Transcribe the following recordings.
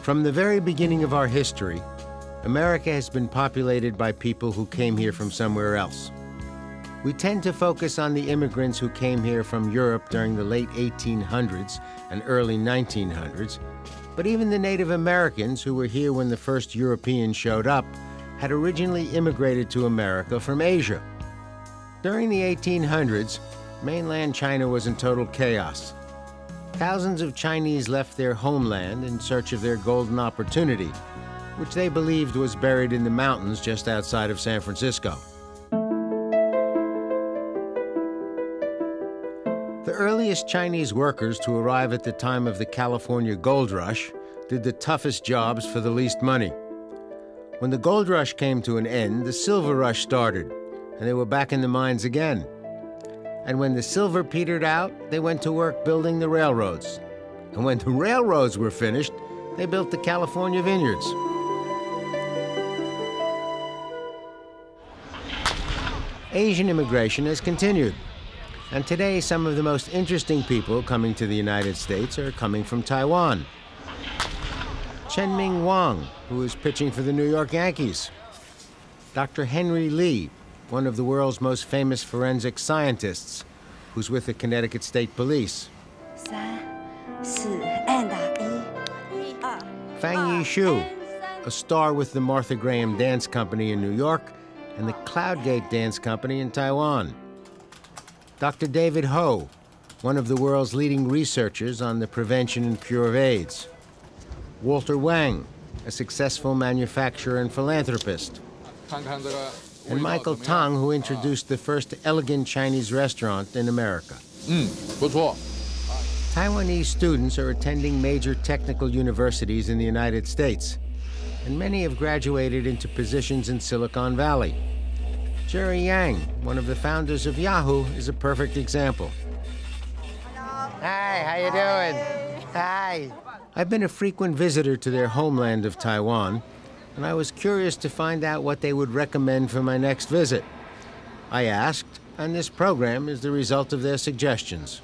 From the very beginning of our history, America has been populated by people who came here from somewhere else. We tend to focus on the immigrants who came here from Europe during the late 1800s and early 1900s, but even the Native Americans who were here when the first Europeans showed up had originally immigrated to America from Asia. During the 1800s, mainland China was in total chaos. Thousands of Chinese left their homeland in search of their golden opportunity, which they believed was buried in the mountains just outside of San Francisco. The earliest Chinese workers to arrive at the time of the California Gold Rush did the toughest jobs for the least money. When the gold rush came to an end, the silver rush started, and they were back in the mines again. And when the silver petered out, they went to work building the railroads. And when the railroads were finished, they built the California vineyards. Asian immigration has continued. And today, some of the most interesting people coming to the United States are coming from Taiwan. Chien-Min Wang, who is pitching for the New York Yankees. Dr. Henry Lee, one of the world's most famous forensic scientists, who's with the Connecticut State Police. Fang Yi-Shu, a star with the Martha Graham Dance Company in New York and the Cloudgate Dance Company in Taiwan. Dr. David Ho, one of the world's leading researchers on the prevention and cure of AIDS. Walter Wang, a successful manufacturer and philanthropist. And Michael Tang, who introduced the first elegant Chinese restaurant in America. Taiwanese students are attending major technical universities in the United States, and many have graduated into positions in Silicon Valley. Jerry Yang, one of the founders of Yahoo, is a perfect example. Hi, how you doing? Hi. I've been a frequent visitor to their homeland of Taiwan, and I was curious to find out what they would recommend for my next visit. I asked, and this program is the result of their suggestions.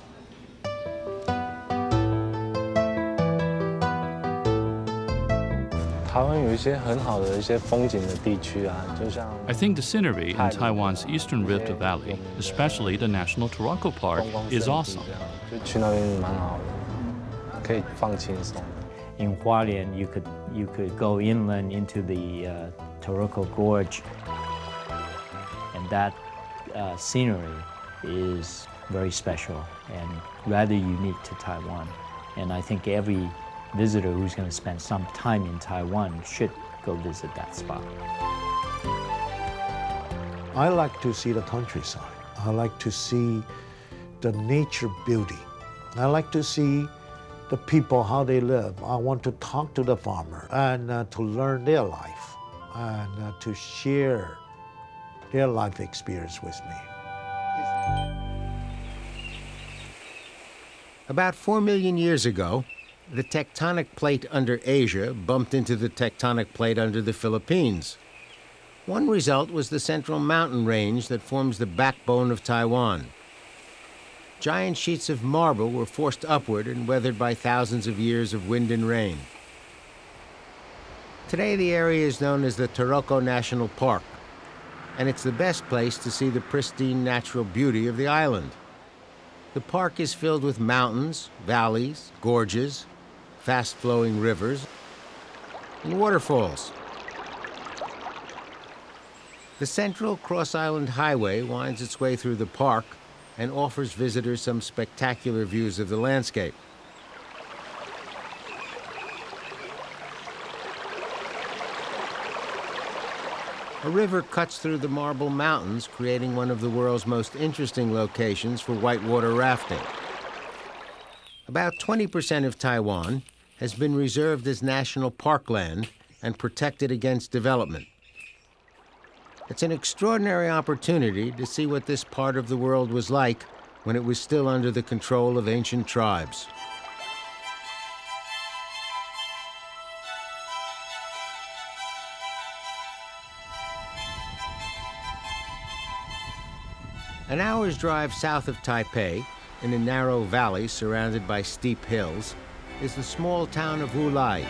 I think the scenery in Taiwan's eastern Rift Valley, especially the National Taroko Park, is awesome. In Hualien, you could go inland into the Taroko Gorge, and that scenery is very special and rather unique to Taiwan. And I think every visitor who's going to spend some time in Taiwan should go visit that spot. I like to see the countryside. I like to see the nature beauty. I like to see the people, how they live. I want to talk to the farmer and to learn their life and to share their life experience with me. About 4 million years ago, the tectonic plate under Asia bumped into the tectonic plate under the Philippines. One result was the central mountain range that forms the backbone of Taiwan. Giant sheets of marble were forced upward and weathered by thousands of years of wind and rain. Today, the area is known as the Taroko National Park, and it's the best place to see the pristine natural beauty of the island. The park is filled with mountains, valleys, gorges, fast-flowing rivers, and waterfalls. The Central Cross-Island Highway winds its way through the park and offers visitors some spectacular views of the landscape. A river cuts through the Marble Mountains, creating one of the world's most interesting locations for whitewater rafting. About 20% of Taiwan has been reserved as national parkland and protected against development. It's an extraordinary opportunity to see what this part of the world was like when it was still under the control of ancient tribes. An hour's drive south of Taipei, in a narrow valley surrounded by steep hills, is the small town of Wulai.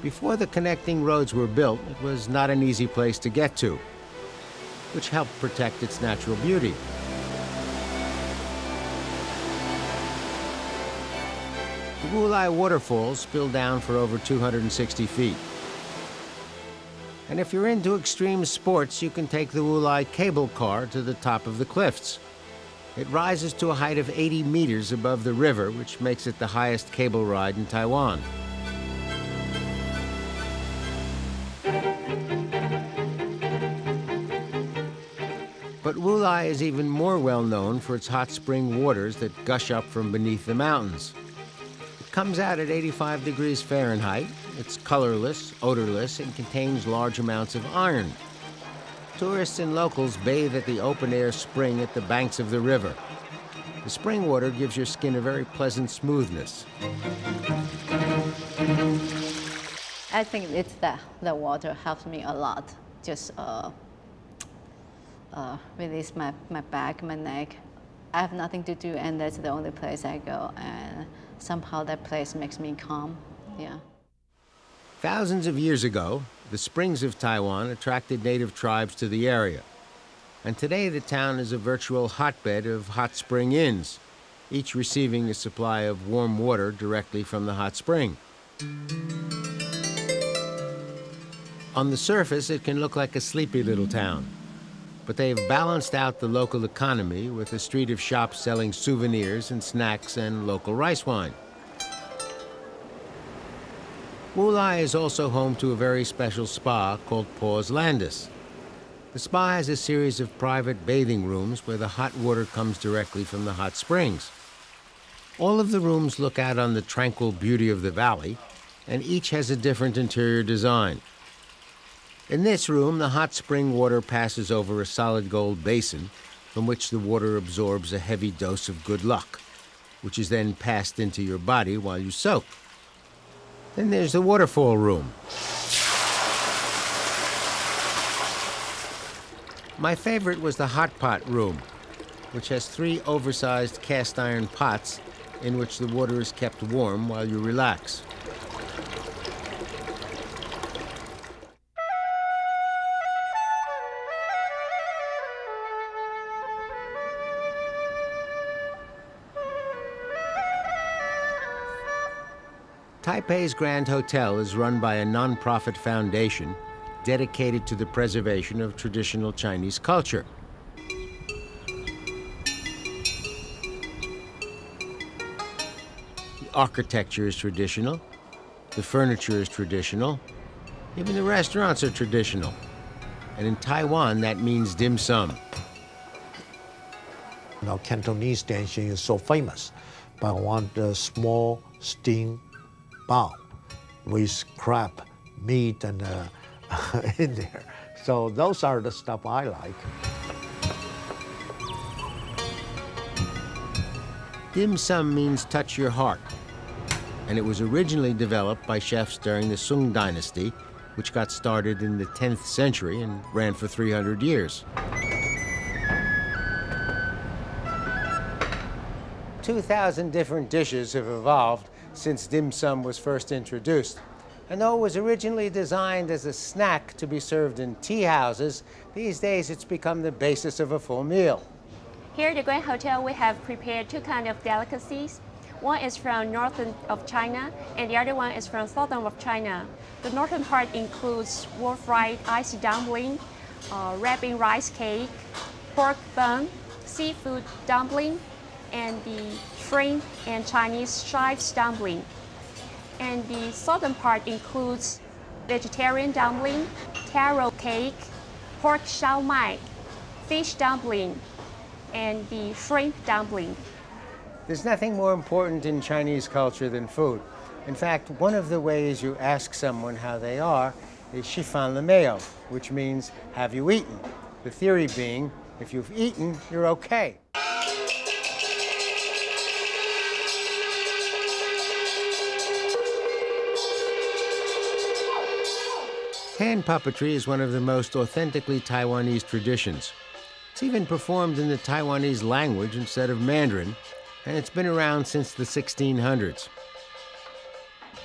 Before the connecting roads were built, it was not an easy place to get to, which helped protect its natural beauty. The Wulai waterfalls spill down for over 260 feet. And if you're into extreme sports, you can take the Wulai cable car to the top of the cliffs. It rises to a height of 80 meters above the river, which makes it the highest cable ride in Taiwan. But Wulai is even more well known for its hot spring waters that gush up from beneath the mountains. It comes out at 85 degrees Fahrenheit. It's colorless, odorless, and contains large amounts of iron. Tourists and locals bathe at the open-air spring at the banks of the river. The spring water gives your skin a very pleasant smoothness. I think it's the water helps me a lot. Just release my back, my neck. I have nothing to do, and that's the only place I go. And somehow that place makes me calm. Yeah. Thousands of years ago, the springs of Taiwan attracted native tribes to the area. And today the town is a virtual hotbed of hot spring inns, each receiving a supply of warm water directly from the hot spring. On the surface, it can look like a sleepy little town. But they have balanced out the local economy with a street of shops selling souvenirs and snacks and local rice wine. Wulai is also home to a very special spa called Paws Landis. The spa has a series of private bathing rooms where the hot water comes directly from the hot springs. All of the rooms look out on the tranquil beauty of the valley, and each has a different interior design. In this room, the hot spring water passes over a solid gold basin from which the water absorbs a heavy dose of good luck, which is then passed into your body while you soak. Then there's the waterfall room. My favorite was the hot pot room, which has 3 oversized cast iron pots in which the water is kept warm while you relax. Taipei's Grand Hotel is run by a non-profit foundation dedicated to the preservation of traditional Chinese culture. The architecture is traditional, the furniture is traditional, even the restaurants are traditional. And in Taiwan, that means dim sum. Now, Cantonese dancing is so famous, but I want a small steamed bao with crab, meat, and in there. So those are the stuff I like. Dim sum means touch your heart, and it was originally developed by chefs during the Sung Dynasty, which got started in the 10th century and ran for 300 years. 2,000 different dishes have evolved since dim sum was first introduced. And though it was originally designed as a snack to be served in tea houses, these days it's become the basis of a full meal. Here at the Grand Hotel, we have prepared 2 kinds of delicacies. One is from northern of China, and the other one is from southern of China. The northern part includes warm-fried icy dumpling, red bean rice cake, pork bun, seafood dumpling, and the shrimp and Chinese chives dumpling. And the southern part includes vegetarian dumpling, taro cake, pork shao mai, fish dumpling, and the shrimp dumpling. There's nothing more important in Chinese culture than food. In fact, one of the ways you ask someone how they are is "Shi fan le mei," which means, have you eaten? The theory being, if you've eaten, you're okay. Hand puppetry is one of the most authentically Taiwanese traditions. It's even performed in the Taiwanese language instead of Mandarin, and it's been around since the 1600s.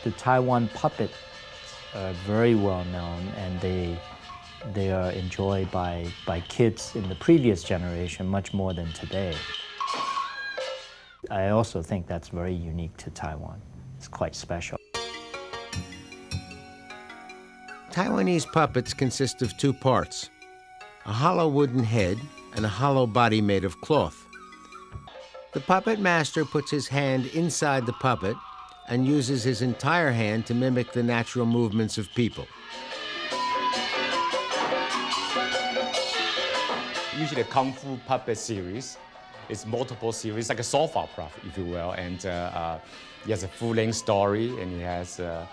The Taiwan puppet are very well known, and they are enjoyed by kids in the previous generation much more than today. I also think that's very unique to Taiwan. It's quite special. Taiwanese puppets consist of two parts, a hollow wooden head and a hollow body made of cloth. The puppet master puts his hand inside the puppet and uses his entire hand to mimic the natural movements of people. Usually a Kung Fu puppet series is multiple series, like a soap opera, if you will, and he has a full-length story, and he has a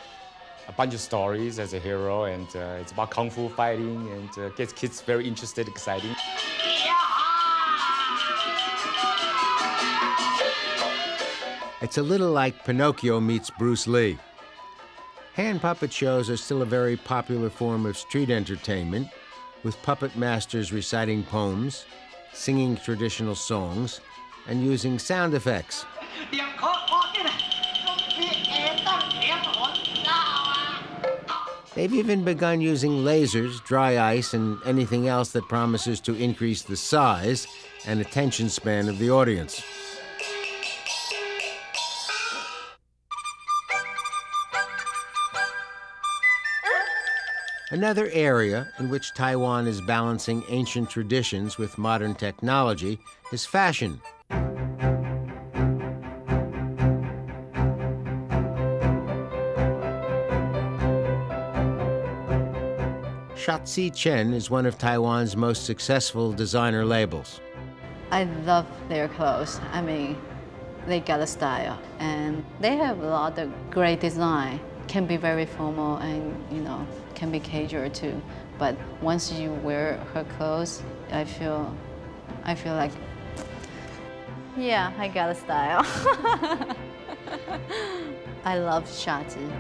bunch of stories as a hero, and it's about Kung Fu fighting, and gets kids very interested, exciting. It's a little like Pinocchio meets Bruce Lee. Hand puppet shows are still a very popular form of street entertainment, with puppet masters reciting poems, singing traditional songs, and using sound effects. They've even begun using lasers, dry ice, and anything else that promises to increase the size and attention span of the audience. Another area in which Taiwan is balancing ancient traditions with modern technology is fashion. Chien-Min is one of Taiwan's most successful designer labels. I love their clothes. I mean, they got a style, and they have a lot of great design. Can be very formal and, can be casual too. But once you wear her clothes, I feel like, yeah, I got a style. I love Chien-Min.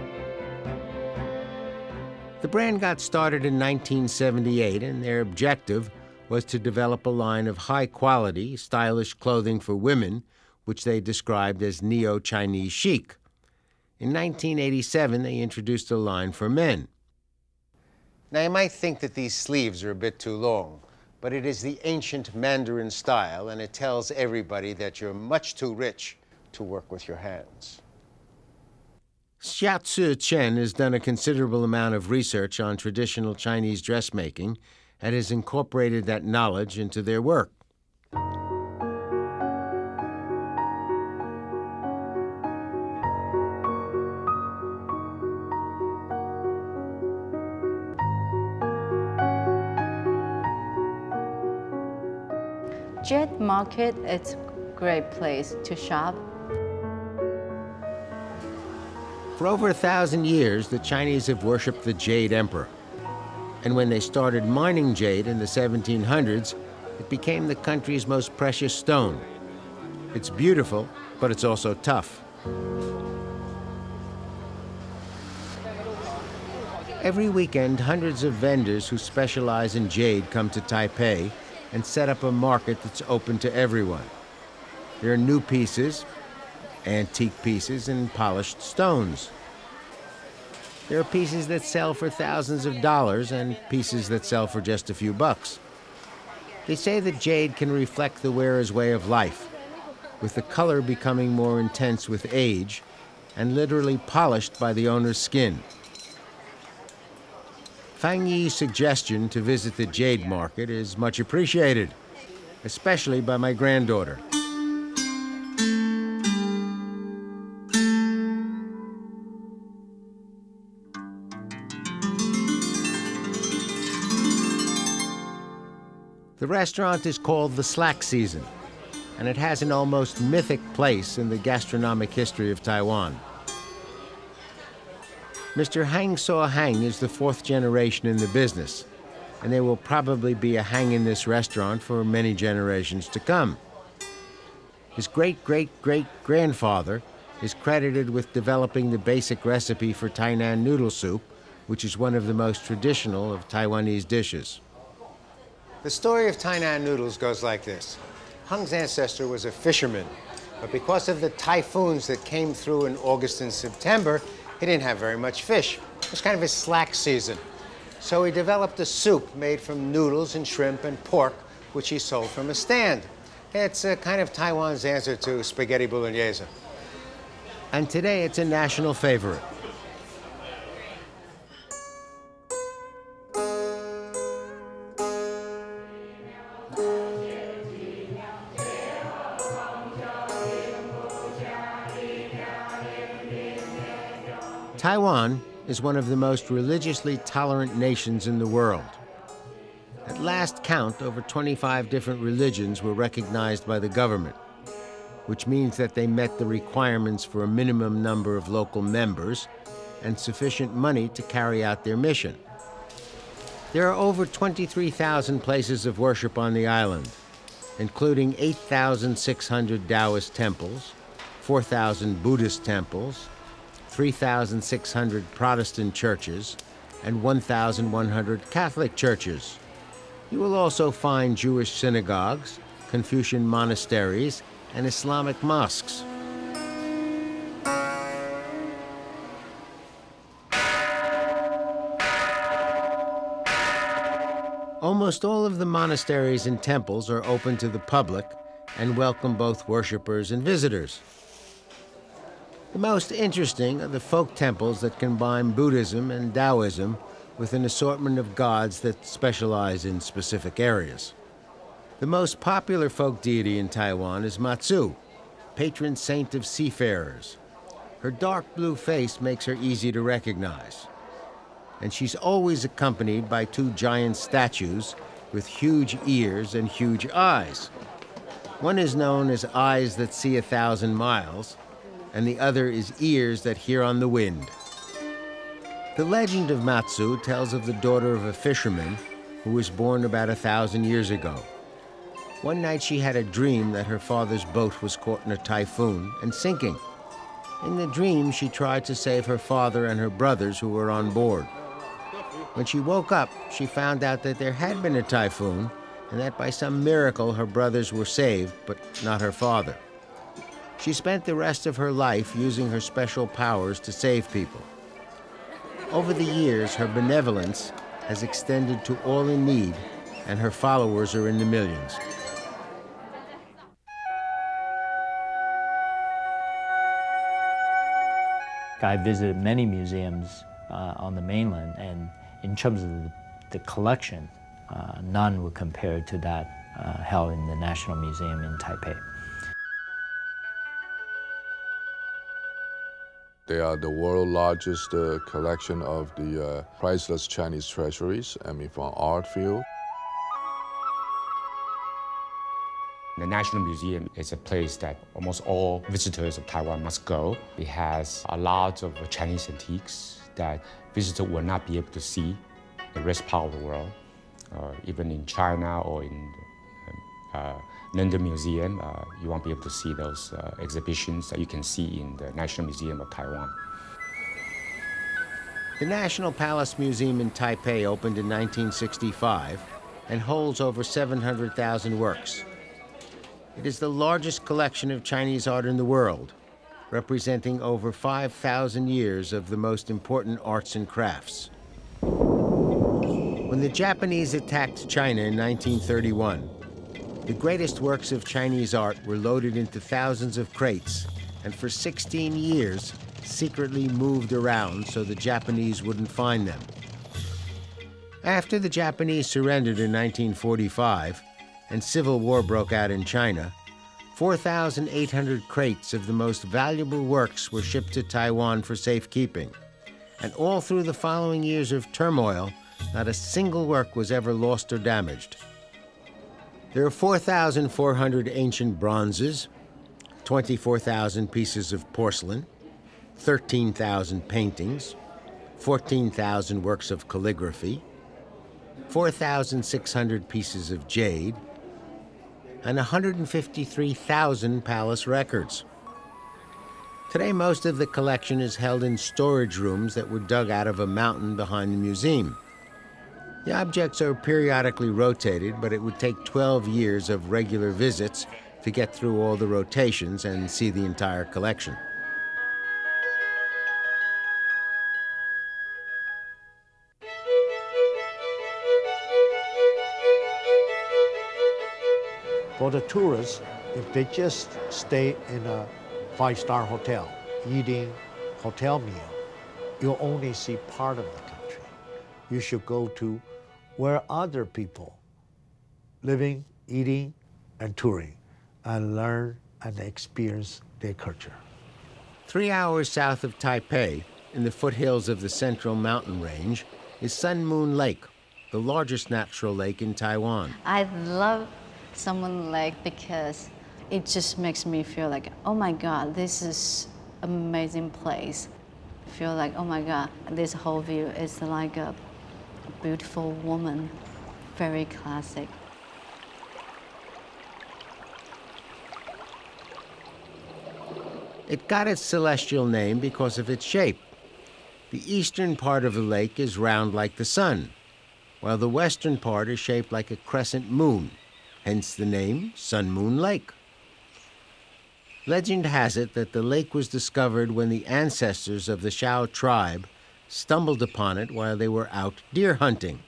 The brand got started in 1978, and their objective was to develop a line of high-quality, stylish clothing for women, which they described as neo-Chinese chic. In 1987, they introduced a line for men. Now, you might think that these sleeves are a bit too long, but it is the ancient Mandarin style, and it tells everybody that you're much too rich to work with your hands. Chien-Min has done a considerable amount of research on traditional Chinese dressmaking and has incorporated that knowledge into their work. Jade Market is a great place to shop. For over 1,000 years, the Chinese have worshipped the Jade Emperor. And when they started mining jade in the 1700s, it became the country's most precious stone. It's beautiful, but it's also tough. Every weekend, hundreds of vendors who specialize in jade come to Taipei and set up a market that's open to everyone. There are new pieces, antique pieces, and polished stones. There are pieces that sell for thousands of dollars and pieces that sell for just a few bucks. They say that jade can reflect the wearer's way of life, with the color becoming more intense with age and literally polished by the owner's skin. Fang Yi's suggestion to visit the jade market is much appreciated, especially by my granddaughter. The restaurant is called the Slack Season, and it has an almost mythic place in the gastronomic history of Taiwan. Mr. Hang Saw Hang is the fourth generation in the business, and there will probably be a Hang in this restaurant for many generations to come. His great-great-great-grandfather is credited with developing the basic recipe for Tainan noodle soup, which is one of the most traditional of Taiwanese dishes. The story of Tainan noodles goes like this. Hang's ancestor was a fisherman, but because of the typhoons that came through in August and September, he didn't have very much fish. It was kind of his slack season. So he developed a soup made from noodles and shrimp and pork, which he sold from a stand. It's kind of Taiwan's answer to spaghetti bolognese. And today it's a national favorite. Taiwan is one of the most religiously tolerant nations in the world. At last count, over 25 different religions were recognized by the government, which means that they met the requirements for a minimum number of local members and sufficient money to carry out their mission. There are over 23,000 places of worship on the island, including 8,600 Taoist temples, 4,000 Buddhist temples, 3,600 Protestant churches, and 1,100 Catholic churches. You will also find Jewish synagogues, Confucian monasteries, and Islamic mosques. Almost all of the monasteries and temples are open to the public and welcome both worshipers and visitors. The most interesting are the folk temples that combine Buddhism and Taoism with an assortment of gods that specialize in specific areas. The most popular folk deity in Taiwan is Matsu, patron saint of seafarers. Her dark blue face makes her easy to recognize. And she's always accompanied by two giant statues with huge ears and huge eyes. One is known as eyes that see 1,000 miles, and the other is ears that hear on the wind. The legend of Matsu tells of the daughter of a fisherman who was born about 1,000 years ago. One night she had a dream that her father's boat was caught in a typhoon and sinking. In the dream, she tried to save her father and her brothers who were on board. When she woke up, she found out that there had been a typhoon and that by some miracle her brothers were saved, but not her father. She spent the rest of her life using her special powers to save people. Over the years, her benevolence has extended to all in need, and her followers are in the millions. I visited many museums on the mainland, and in terms of the collection, none would compare to that held in the National Museum in Taipei. They are the world's largest collection of the priceless Chinese treasuries, from art field. The National Museum is a place that almost all visitors of Taiwan must go. It has a lot of Chinese antiques that visitors will not be able to see in the rest part of the world. Even in China or in London Museum, you won't be able to see those exhibitions that you can see in the National Museum of Taiwan. The National Palace Museum in Taipei opened in 1965 and holds over 700,000 works. It is the largest collection of Chinese art in the world, representing over 5,000 years of the most important arts and crafts. When the Japanese attacked China in 1931, the greatest works of Chinese art were loaded into thousands of crates and for 16 years secretly moved around so the Japanese wouldn't find them. After the Japanese surrendered in 1945 and civil war broke out in China, 4,800 crates of the most valuable works were shipped to Taiwan for safekeeping. And all through the following years of turmoil, not a single work was ever lost or damaged. There are 4,400 ancient bronzes, 24,000 pieces of porcelain, 13,000 paintings, 14,000 works of calligraphy, 4,600 pieces of jade, and 153,000 palace records. Today, most of the collection is held in storage rooms that were dug out of a mountain behind the museum. The objects are periodically rotated, but it would take 12 years of regular visits to get through all the rotations and see the entire collection. For the tourists, if they just stay in a five-star hotel, eating hotel meal, you'll only see part of the country. You should go to where other people living, eating, and touring, and learn and experience their culture. 3 hours south of Taipei, in the foothills of the Central Mountain Range, is Sun Moon Lake, the largest natural lake in Taiwan. I love Sun Moon Lake because it just makes me feel like, oh my God, this is an amazing place. I feel like, oh my God, this whole view is like a beautiful woman, very classic. It got its celestial name because of its shape. The eastern part of the lake is round like the sun, while the western part is shaped like a crescent moon, hence the name Sun Moon Lake. Legend has it that the lake was discovered when the ancestors of the Shao tribe stumbled upon it while they were out deer hunting.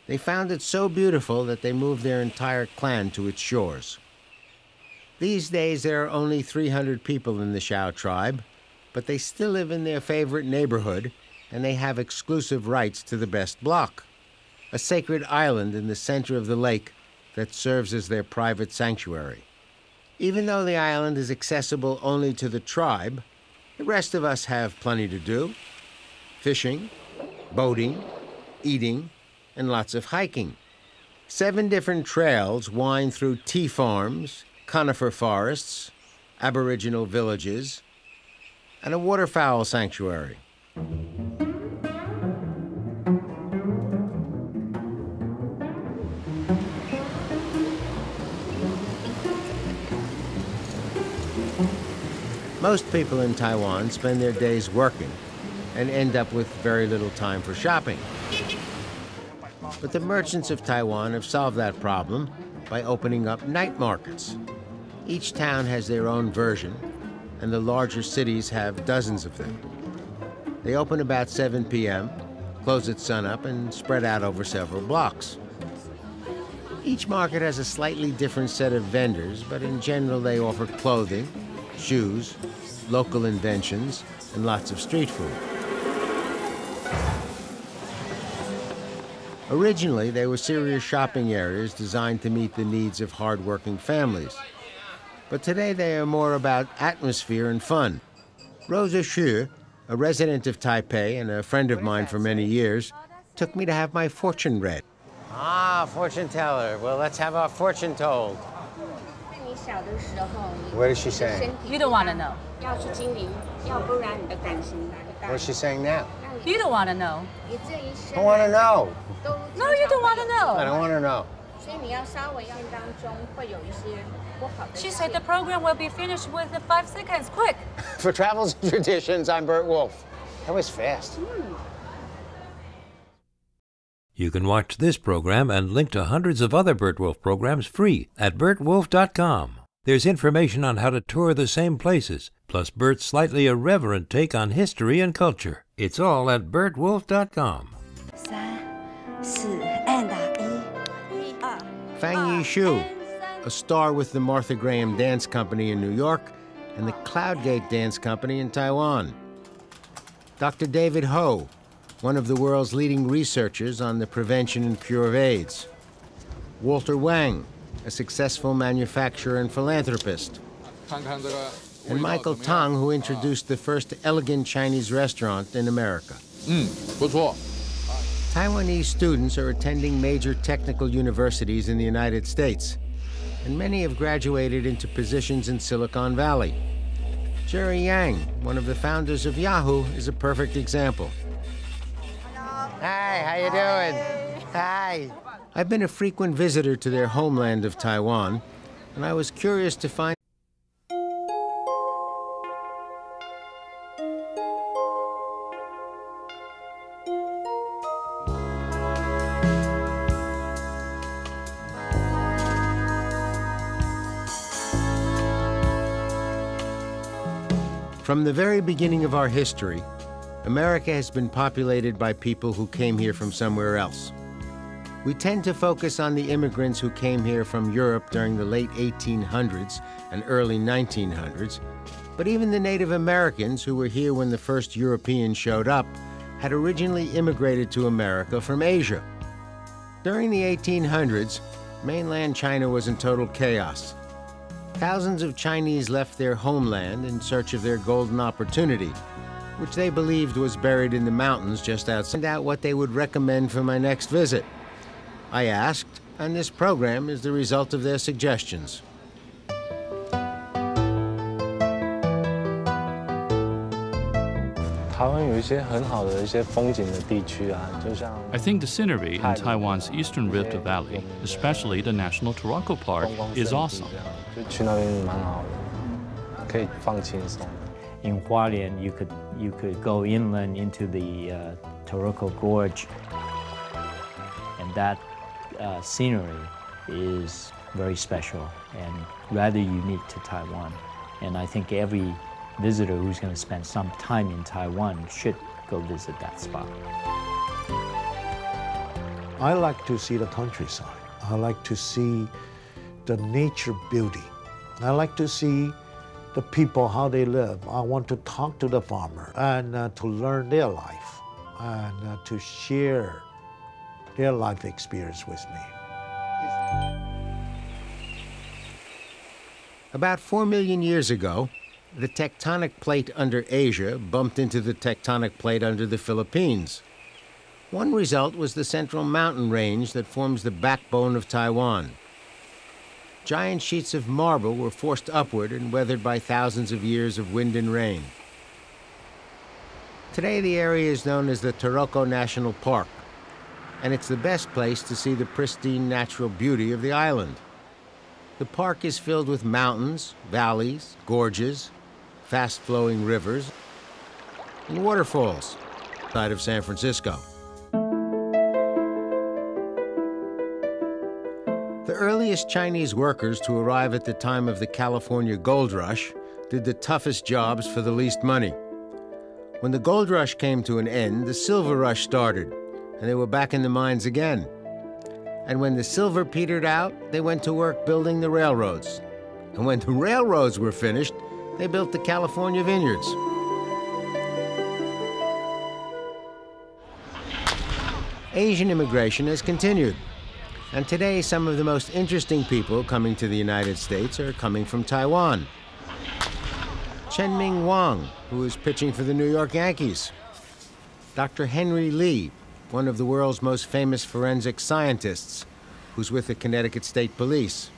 They found it so beautiful that they moved their entire clan to its shores. These days, there are only 300 people in the Shao tribe, but they still live in their favorite neighborhood, and they have exclusive rights to the best block, a sacred island in the center of the lake that serves as their private sanctuary. Even though the island is accessible only to the tribe, the rest of us have plenty to do: fishing, boating, eating, and lots of hiking. 7 different trails wind through tea farms, conifer forests, aboriginal villages, and a waterfowl sanctuary. Most people in Taiwan spend their days working and end up with very little time for shopping. But the merchants of Taiwan have solved that problem by opening up night markets. Each town has their own version, and the larger cities have dozens of them. They open about 7 p.m., close at sunup, and spread out over several blocks. Each market has a slightly different set of vendors, but in general they offer clothing, shoes, local inventions, and lots of street food. Originally, they were serious shopping areas designed to meet the needs of hard-working families. But today they are more about atmosphere and fun. Rosa Xu, a resident of Taipei and a friend of mine for many years, took me to have my fortune read. Ah, fortune teller. Well, let's have our fortune told. What is she saying? You don't want to know. What's she saying now? You don't want to know. I want to know. No, you don't want to know. I don't want to know. She said the program will be finished within 5 seconds. Quick. For Travels and Traditions, I'm Burt Wolf. That was fast. You can watch this program and link to hundreds of other Burt Wolf programs free at burtwolf.com. There's information on how to tour the same places, plus Burt's slightly irreverent take on history and culture. It's all at burtwolf.com. Fang Yishu, a star with the Martha Graham Dance Company in New York and the Cloudgate Dance Company in Taiwan. Dr. David Ho, one of the world's leading researchers on the prevention and cure of AIDS. Walter Wang, a successful manufacturer and philanthropist. And Michael Tang, who introduced the first elegant Chinese restaurant in America. 不错。 Taiwanese students are attending major technical universities in the United States, and many have graduated into positions in Silicon Valley. Jerry Yang, one of the founders of Yahoo, is a perfect example. Hi, how you doing? Hi. I've been a frequent visitor to their homeland of Taiwan, and I was curious to find From the very beginning of our history, America has been populated by people who came here from somewhere else. We tend to focus on the immigrants who came here from Europe during the late 1800s and early 1900s, but even the Native Americans who were here when the first Europeans showed up had originally immigrated to America from Asia. During the 1800s, mainland China was in total chaos. Thousands of Chinese left their homeland in search of their golden opportunity, which they believed was buried in the mountains just outside. Find out what they would recommend for my next visit. I asked, and this program is the result of their suggestions. I think the scenery in Taiwan's Eastern Rift Valley, especially the National Turako Park, is awesome. In Hualien, you could go inland into the Turako Gorge, and that scenery is very special and rather unique to Taiwan. And I think every visitor who's going to spend some time in Taiwan should go visit that spot. I like to see the countryside. I like to see the nature beauty. I like to see the people, how they live. I want to talk to the farmer and to learn their life and to share their life experience with me. About 4 million years ago, the tectonic plate under Asia bumped into the tectonic plate under the Philippines. One result was the central mountain range that forms the backbone of Taiwan. Giant sheets of marble were forced upward and weathered by thousands of years of wind and rain. Today, the area is known as the Turako National Park, and it's the best place to see the pristine natural beauty of the island. The park is filled with mountains, valleys, gorges, fast-flowing rivers, and waterfalls outside of San Francisco. The earliest Chinese workers to arrive at the time of the California Gold Rush did the toughest jobs for the least money. When the gold rush came to an end, the silver rush started, and they were back in the mines again. And when the silver petered out, they went to work building the railroads. And when the railroads were finished, they built the California vineyards. Asian immigration has continued. And today, some of the most interesting people coming to the United States are coming from Taiwan. Chien-Min, who is pitching for the New York Yankees. Dr. Henry Lee, one of the world's most famous forensic scientists, who's with the Connecticut State Police.